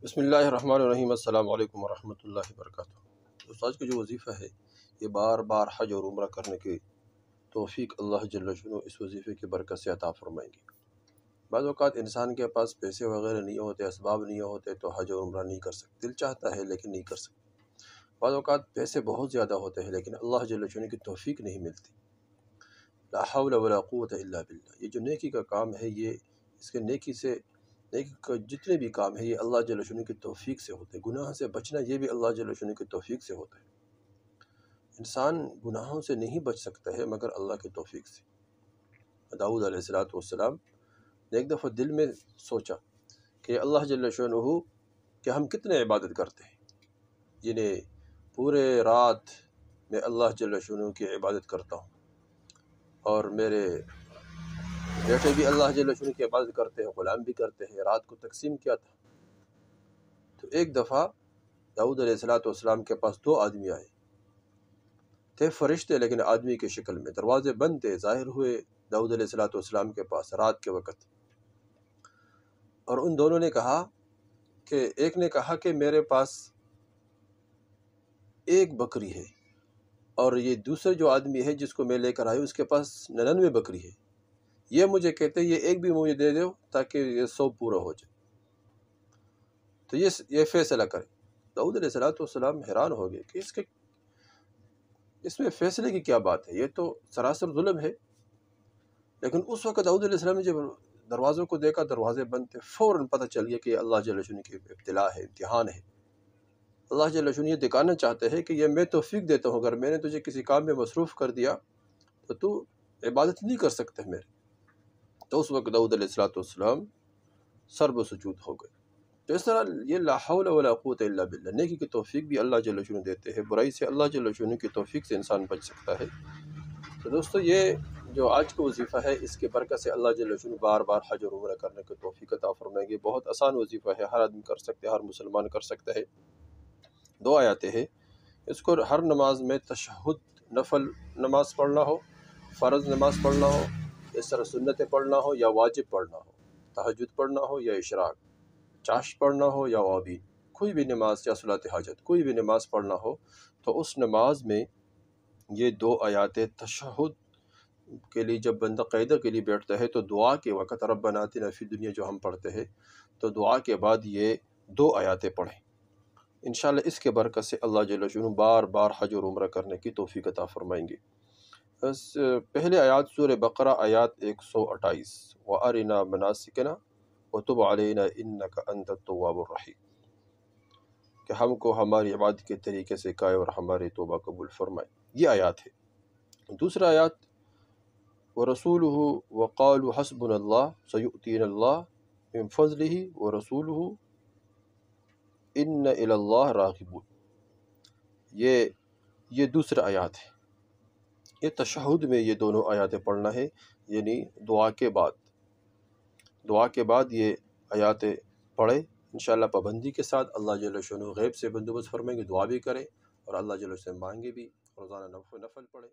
بسم اللہ الرحمن الرحیم۔ السلام علیکم ورحمۃ اللہ وبرکاتہ۔ دوستو، آج کا جو وظیفہ ہے یہ بار بار حج اور عمرہ کرنے کی توفیق اللہ جل شانہ اس وظیفے کی برکت سے عطا فرمائیں گے۔ بعض اوقات انسان کے پاس پیسے وغیرہ نہیں ہوتے، اسباب نہیں ہوتے تو حج اور عمرہ نہیں کر سکتے، دل چاہتا ہے لیکن نہیں کر سکتے۔ بعض اوقات پیسے بہت زیادہ ہوتے ہیں لیکن اللہ جل شانہ کی توفیق نہیں ملتی۔ لا حول ولا قوت الا باللہ۔ یہ جو نیکی کا کام ہے، یہ اس کے نیکی کا جتنے بھی کام ہے یہ اللہ جل شانہ کی توفیق سے ہوتے ہیں۔ گناہ سے بچنا یہ بھی اللہ جل شانہ کی توفیق سے ہوتا ہے۔ انسان گناہوں سے نہیں بچ سکتا ہے مگر اللہ کی توفیق سے۔ داؤد علیہ السلام نے ایک دفعہ دل میں سوچا کہ اللہ جل شانہ کہ ہم کتنے عبادت کرتے ہیں، یعنی پورے رات میں اللہ جل شانہ کی عبادت کرتا ہوں اور میرے بیٹے بھی اللہ جل شانہ کی عبادت کرتے ہیں، غلام بھی کرتے ہیں۔ رات کو تقسیم کیا تھا تو ایک دفعہ داؤد علیہ السلام کے پاس دو آدمی آئے تھے، فرشتے لیکن آدمی کی شکل میں، دروازے بند تھے، ظاہر ہوئے داؤد علیہ السلام کے پاس رات کے وقت، اور ان دونوں نے کہا کہ ایک نے کہا کہ میرے پاس ایک بکری ہے، اور یہ دوسرے جو آدمی ہے جس کو میں لے کر آئی اس کے پاس 99 بکری ہے، یہ مجھے کہتے یہ ایک بھی مجھے دے دو تاکہ یہ 100 پورا ہو جائے، تو یہ فیصلہ کرے۔ داؤد علیہ السلام حیران ہو گئے کہ اس میں فیصلے کی کیا بات ہے، یہ تو سراسر ظلم ہے۔ لیکن اس وقت داؤد علیہ السلام نے جب دروازوں کو دیکھا، دروازے بند تھے، فوراً پتہ چل گیا کہ یہ اللہ جل شانہ کی ابتلا ہے، امتحان ہے۔ اللہ جل شانہ یہ دکھانا چاہتے ہیں کہ یہ میں توفیق دیتا ہوں، اگر میں نے تجھے کسی کام میں مصروف کر دیا تو عبادت نہیں کر سکتے میرے۔ تو اس وقت داؤد علیہ السلام سر بسجود ہو گئے۔ تو اس طرح یہ لا حول ولا قوت الا باللہ، نیکی کی توفیق بھی اللہ جل شانہ دیتے ہیں، برائی سے اللہ جل شانہ کی توفیق سے انسان بچ سکتا ہے۔ تو دوستو، یہ جو آج کا وظیفہ ہے اس کے برکت سے اللہ جل شانہ بار بار حج اور عمرہ کرنے کی توفیق عطا فرمائیں گے۔ بہت آسان وظیفہ ہے، ہر آدمی کر سکتے ہیں، ہر مسلمان کر سکتا ہے۔ 2 آیاتیں ہیں، اس کو ہر نماز میں تشہد، نفل نماز پڑھنا ہو، فرض نماز پڑھنا ہو، اس طرح سنتیں پڑھنا ہو یا واجب پڑھنا ہو، تہجد پڑھنا ہو یا اشراق، چاشت پڑھنا ہو یا وابین، کوئی بھی نماز یا صلاۃ حاجت، کوئی بھی نماز پڑھنا ہو تو اس نماز میں یہ 2 آیاتیں تشہد کے لیے، جب بندہ قاعدہ کے لیے بیٹھتا ہے تو دعا کے وقت ربنا آتنا فی الدنیا جو ہم پڑھتے ہیں، تو دعا کے بعد یہ 2 آیاتیں پڑھیں۔ انشاءاللہ اس کے برکت سے اللہ جل شانہ بار بار حج اور عمرہ کرنے کی توفیق عطا فرمائیں گے۔ پہلے آیات سورہ بقرہ آیات 128، وَأَرِنَا مَنَاسِكَنَا وَتُبْ عَلَيْنَا إِنَّكَ أَنْتَ التَّوَّابُ الرَّحِيمُ، کہ ہم کو ہماری عبادت کے طریقے سے کائے اور ہماری توبہ قبول فرمائے۔ یہ آیات ہے۔ دوسرا آیات وَرَسُولُهُ وَقَالُوا حَسْبُنَا اللَّهُ سَيُؤْتِينَا اللَّهُ مِنْ فَضْلِهِ وَرَسُولُهُ إِنَّ إِلَى اللَّهِ رَاغِبُونَ۔ یہ دوسرا آیات ہے۔ یہ تشہد میں یہ دونوں آیاتیں پڑھنا ہے، یعنی دعا کے بعد یہ آیاتیں پڑھے، انشاءاللہ پابندی کے ساتھ اللہ جل شانہ غیب سے بندوبست فرمائیں گے، دعا بھی کریں اور اللہ جل سے مانگے بھی، روزانہ نفل پڑھے۔